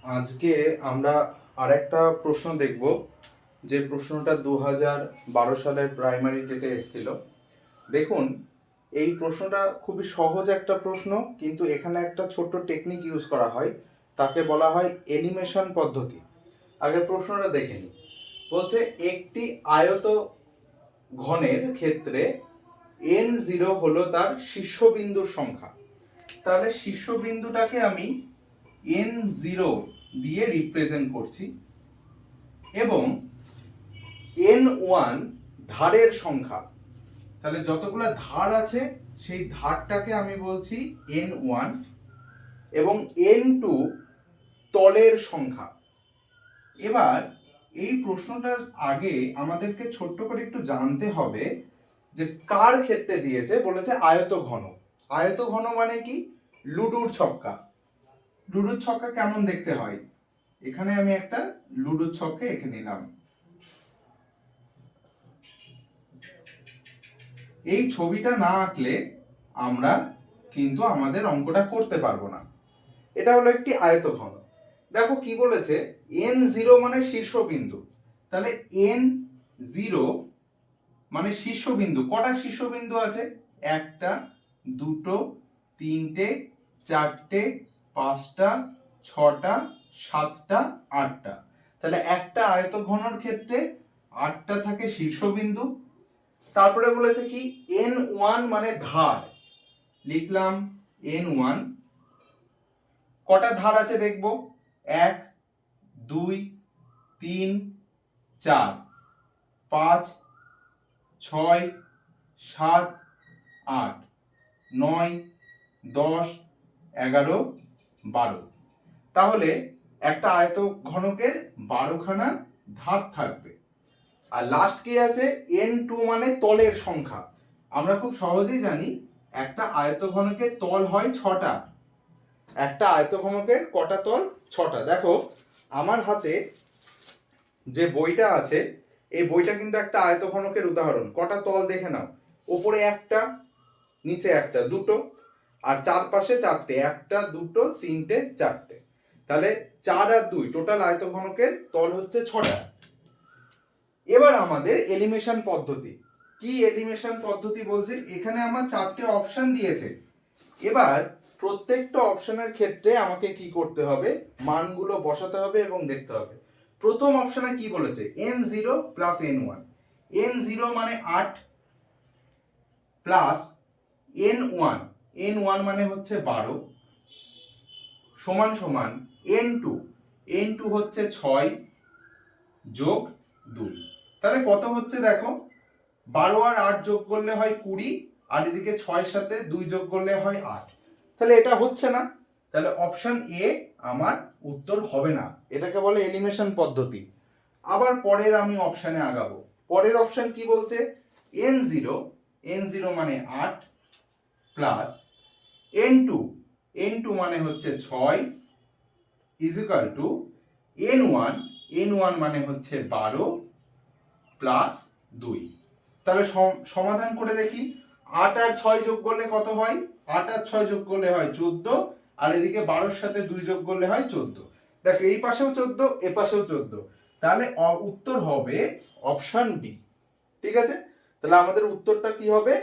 আজকে আমরা আরেকটা প্রশ্ন দেখব, যে প্রশ্নটা 2012 সালের প্রাইমারি টেটে এসেছিল। দেখুন, এই প্রশ্নটা খুবই সহজ একটা প্রশ্ন, কিন্তু এখানে একটা ছোট্ট টেকনিক ইউজ করা হয়, তাকে বলা হয় এলিমিনেশন পদ্ধতি। আগে প্রশ্নটা দেখে নিই। বলছে একটি আয়ত ঘনের ক্ষেত্রে n0 হলো তার শীর্ষবিন্দুর সংখ্যা। তাহলে শীর্ষবিন্দুটাকে আমি n0 দিয়ে রিপ্রেজেন্ট করছি এবং n1 ধারের সংখ্যা। তাহলে যতগুলো ধার আছে সেই ধারটাকে আমি বলছি n1 এবং n2 তলের সংখ্যা। এবার এই প্রশ্নটার আগে আমাদেরকে ছোট্ট করে একটু জানতে হবে যে কার ক্ষেত্রে দিয়েছে। বলেছে আয়তঘন। আয়তঘন মানে কি? লুডুর ছক্কা। লুডুর ছক্কা কেমন দেখতে হয়? এখানে আমি একটা লুডুর ছক্কা এঁকে নিলাম। এই ছবিটা না আঁকলে আমরা কিন্তু আমাদের অঙ্কটা করতে পারবো না। এটা হলো একটি আয়তঘন। দেখো কি বলেছে, n0 মানে শীর্ষবিন্দু। তাহলে n0 মানে শীর্ষবিন্দু। কটা শীর্ষবিন্দু আছে? একটা, দুটো, তিনটে, চারটে, পাঁচটা, ছটা, সাতটা, আটটা। তাহলে একটা আয়তঘনের ক্ষেত্রে 8টা থাকে শীর্ষবিন্দু। তারপরে বলেছে কি n1 মানে ধার। লিখলাম n1। কটা ধার আছে দেখবো? 1 2 3 4 5 6 7 8 9 10 11 12। তাহলে একটা আয়তঘনকের 12খানা ধার থাকবে। আর লাস্ট কি আছে? n2 মানে তলের সংখ্যা। আমরা খুব সহজেই জানি একটা আয়তঘনকের তল হয় 6টা। একটা আয়তঘনকের কটা তল? 6টা। দেখো আমার হাতে যে বইটা আছে, এই বইটা কিন্তু একটা আয়তঘনকের উদাহরণ। কটা তল দেখে নাও। উপরে একটা, নিচে একটা, দুটো, আর চারপাশে চারটে, একটা, দুটো, তিনটে, চারটে। তাহলে 4 আর 2 টোটাল আয়তঘনকের তল হচ্ছে 6টা। এবার আমাদের এলিমিনেশন পদ্ধতি কি? এলিমিনেশন পদ্ধতি বলছে এখানে আমার 4টে অপশন দিয়েছে। এবার প্রত্যেকটা অপশনের ক্ষেত্রে আমাকে কি করতে হবে? মানগুলো বসাতে হবে এবং দেখতে হবে। প্রথম অপশনে কি বলেছে? n0 plus n1। n0 মানে 8 প্লাস n1, n1 মানে হচ্ছে 12 সমান সমান n2, n2 হচ্ছে 6 যোগ 2। তাহলে কত হচ্ছে দেখো? 12 আর 8 যোগ করলে হয় 20, আর এদিকে 6 সাথে 2 যোগ করলে হয় 8। তাহলে এটা হচ্ছে না। তাহলে অপশন এ আমার উত্তর হবে না। এটাকে বলে এলিমিনেশন পদ্ধতি। আবার পরের আমি অপশনে আগাবো। পরের অপশন কি বলছে? n0, n0 মানে 8 প্লাস n2, n2 মানে হচ্ছে 6 is equal to n1, n1 মানে হচ্ছে 12 প্লাস 2। তাহলে সমাধান করে দেখি। 8 আর 6 যোগ করলে কত হয়? 8 আর 6 যোগ করলে হয় 14, আর এদিকে 12 সাথে 2 যোগ করলে হয় 14। দেখো এই পাশেও 14, এ পাশেও 14। তাহলে উত্তর হবে অপশন বি। ঠিক আছে? তাহলে আমাদের উত্তরটা কি হবে?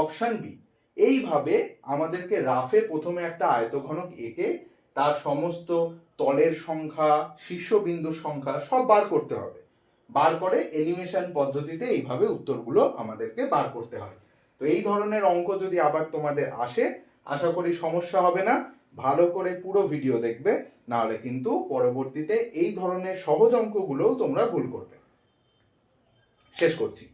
Option B. এইভাবে আমাদেরকে রাফে প্রথমে একটা আয়তঘনক এঁকে তার সমস্ত তলের সংখ্যা, শীর্ষবিন্দুর সংখ্যা সব বার করতে হবে। বার করে এলিমিনেশন পদ্ধতিতে এইভাবে উত্তরগুলো আমাদেরকে বার করতে হয়। তো এই ধরনের অঙ্ক যদি আবার তোমাদের আসে, আশা করি সমস্যা হবে না। ভালো করে পুরো ভিডিও দেখবে, নাহলে কিন্তু পরবর্তীতে এই ধরনের সহজ অঙ্কগুলোও তোমরা ভুল করবে। শেষ করছি।